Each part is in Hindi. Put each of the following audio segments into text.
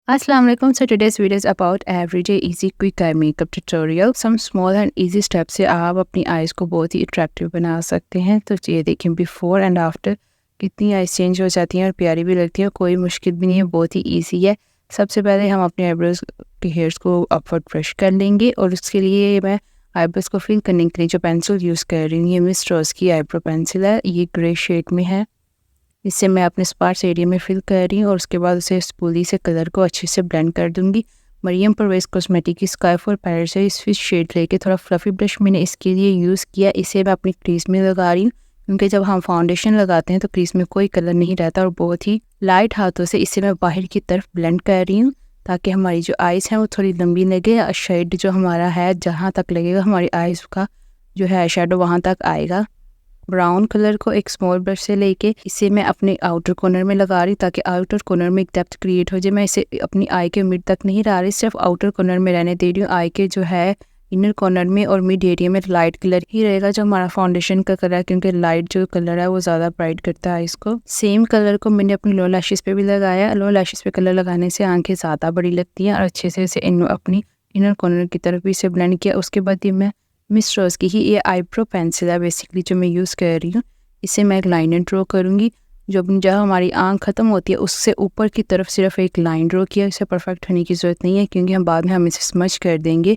Assalamu alaikum. So today's video is about everyday easy quick eye makeup tutorial. Some small and easy steps से आप अपनी आईज को बहुत ही अट्रैक्टिव बना सकते हैं। तो ये देखें बिफोर एंड आफ्टर कितनी आईज चेंज हो जाती हैं और प्यारी भी लगती है। कोई मुश्किल भी नहीं है, बहुत ही इजी है। सबसे पहले हम अपने आईब्रोज के हेयर्स को अपवर्ड ब्रश कर लेंगे और उसके लिए मैं आईब्रोज को फिल करने के लिए जो पेंसिल यूज़ कर रही हूँ ये मिस रॉस की आईब्रो पेंसिल है। ये ग्रे शेड में है। इससे मैं अपने स्पार्स एरिया में फिल कर रही हूँ और उसके बाद उसे स्पूली से कलर को अच्छे से ब्लेंड कर दूंगी। मरियम परवेज़ कॉस्मेटिक की स्काई फॉर पैलेट से इस फिश शेड लेके थोड़ा फ्लफी ब्रश मैंने इसके लिए यूज़ किया। इसे मैं अपनी क्रीज में लगा रही हूँ क्योंकि जब हम फाउंडेशन लगाते हैं तो क्रीज में कोई कलर नहीं रहता और बहुत ही लाइट हाथों से इसे मैं बाहर की तरफ ब्लेंड कर रही हूँ ताकि हमारी जो आइज़ हैं वो थोड़ी लंबी लगे। शेड जो हमारा है जहाँ तक लगेगा हमारी आइज़ का जो है शेडो वहाँ तक आएगा। ब्राउन कलर को एक स्मॉल ब्रश से लेके इसे मैं अपने आउटर कॉर्नर में लगा रही ताकि आउटर कॉर्नर में एक डेप्थ क्रिएट हो जाए। मैं इसे अपनी आई के मिड तक नहीं ला रही, सिर्फ आउटर कॉर्नर में रहने दे रही हूँ। आई के जो है इनर कॉर्नर में और मिड एरिया में लाइट कलर ही रहेगा जो हमारा फाउंडेशन का कलर है क्योंकि लाइट जो कलर है वो ज़्यादा ब्राइट करता है इसको। सेम कलर को मैंने अपनी लो लैशेस पे भी लगाया। लो लैशेस पे कलर लगाने से आंखें ज़्यादा बड़ी लगती हैं और अच्छे से इसे अपनी इनर कॉर्नर की तरफ भी इसे ब्लेंड किया। उसके बाद ये मैं मिस रॉस की ही ये आईब्रो पेंसिल है बेसिकली जो मैं यूज़ कर रही हूँ। इसे मैं एक लाइनर ड्रॉ करूँगी। जब हमारी आंख ख़त्म होती है उससे ऊपर की तरफ सिर्फ एक लाइन ड्रॉ किया। इसे परफेक्ट होने की ज़रूरत नहीं है क्योंकि हम इसे स्मच कर देंगे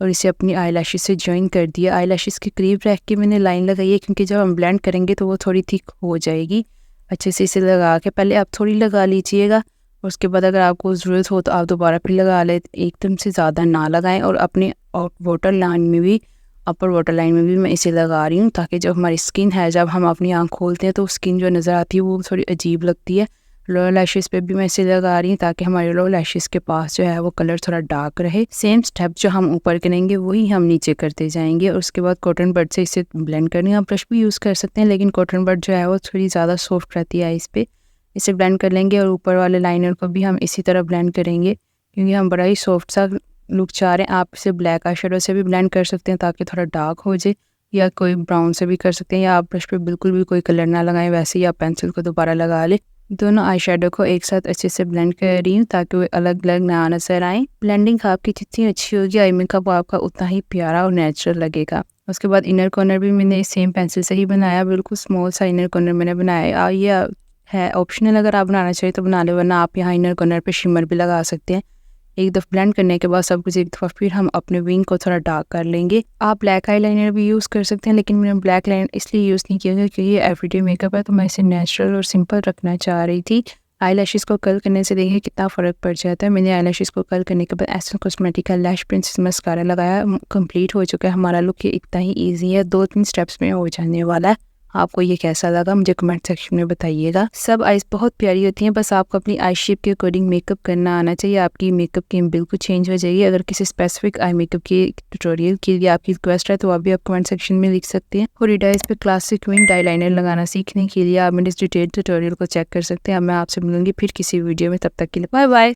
और इसे अपनी आई लैशेस से जॉइन कर दिया। आई लैशेस के करीब रख के मैंने लाइन लगाई है क्योंकि जब हम ब्लेंड करेंगे तो वो थोड़ी थिक हो जाएगी। अच्छे से इसे लगा के पहले आप थोड़ी लगा लीजिएगा और उसके बाद अगर आपको ज़रूरत हो तो आप दोबारा फिर लगा लें। एकदम से ज़्यादा ना लगाएं और अपने वाटर लाइन में भी अपर वाटर लाइन में भी मैं इसे लगा रही हूँ ताकि जब हमारी स्किन है जब हम अपनी आँख खोलते हैं तो स्किन जो नज़र आती है वो थोड़ी अजीब लगती है। लोअर लैशेस पे भी मैं इसे लगा रही हूँ ताकि हमारे लोअर लैशेस के पास जो है वो कलर थोड़ा डार्क रहे। सेम स्टेप जो हम ऊपर करेंगे वही हम नीचे करते जाएंगे और उसके बाद कॉटन बड से इसे ब्लेंड करनी है। आप ब्रश भी यूज़ कर सकते हैं लेकिन कॉटन बड जो है वो थोड़ी ज़्यादा सॉफ्ट रहती है इस पर। इसे ब्लेंड कर लेंगे और ऊपर वाले लाइनर को भी हम इसी तरह ब्लेंड करेंगे क्योंकि हम बड़ा ही सॉफ्ट सा लुक चाह रहे हैं। आप इसे ब्लैक आई शेडो से भी ब्लेंड कर सकते हैं ताकि थोड़ा डार्क हो जाए या कोई ब्राउन से भी कर सकते हैं या आप ब्रश पे बिल्कुल भी कोई कलर ना लगाएं, वैसे ही आप पेंसिल को दोबारा लगा लें। दोनों आई शेडो को एक साथ अच्छे से ब्लेंड कर रही हूँ ताकि वो अलग अलग ना नजर आए। ब्लेंडिंग आपकी जितनी अच्छी होगी आई मेकअप आपका उतना ही प्यारा और नेचुरल लगेगा। उसके बाद इनर कॉर्नर भी मैंने सेम पेंसिल से ही बनाया, बिल्कुल स्मॉल सा इनर कॉर्नर मैंने बनाया। ये है ऑप्शनल, अगर आप बनाना चाहिए तो बना ले, वरना आप यहाँ इनर कॉर्नर पे शिमर भी लगा सकते हैं। एक दफ़ा ब्लेंड करने के बाद सब कुछ एक दफ़ा फिर हम अपने विंग को थोड़ा डार्क कर लेंगे। आप ब्लैक आई लाइनर भी यूज़ कर सकते हैं लेकिन मैंने ब्लैक लाइनर इसलिए यूज़ नहीं किया क्योंकि ये एवरीडे मेकअप है तो मैं इसे नेचुरल और सिंपल रखना चाह रही थी। आई लैशेस को कर्ल करने से देखिए कितना फ़र्क पड़ जाता है। मैंने आई लैशेस को कर्ल करने के बाद एस्टेन कॉस्मेटिक का लैश प्रिंसेस मस्कारा लगाया। कंप्लीट हो चुका है हमारा लुक। ये इतना ही ईजी है, 2-3 स्टेप्स में हो जाने वाला है। आपको ये कैसा लगा मुझे कमेंट सेक्शन में बताइएगा। सब आइज़ बहुत प्यारी होती हैं, बस आपको अपनी आई शेप के अकॉर्डिंग मेकअप करना आना चाहिए। आपकी मेकअप गेम बिल्कुल चेंज हो जाएगी। अगर किसी स्पेसिफिक आई मेकअप के ट्यूटोरियल के लिए आपकी रिक्वेस्ट है तो आप भी आप कमेंट सेक्शन में लिख सकते हैं। और इस पे क्लासिक विंग आई लाइनर लगाना सीखने के लिए आप मेरे डिटेल ट्यूटोरियल को चेक कर सकते हैं। अब मैं आपसे मिलूंगी फिर किसी वीडियो में, तब तक के लिए बाय बाय।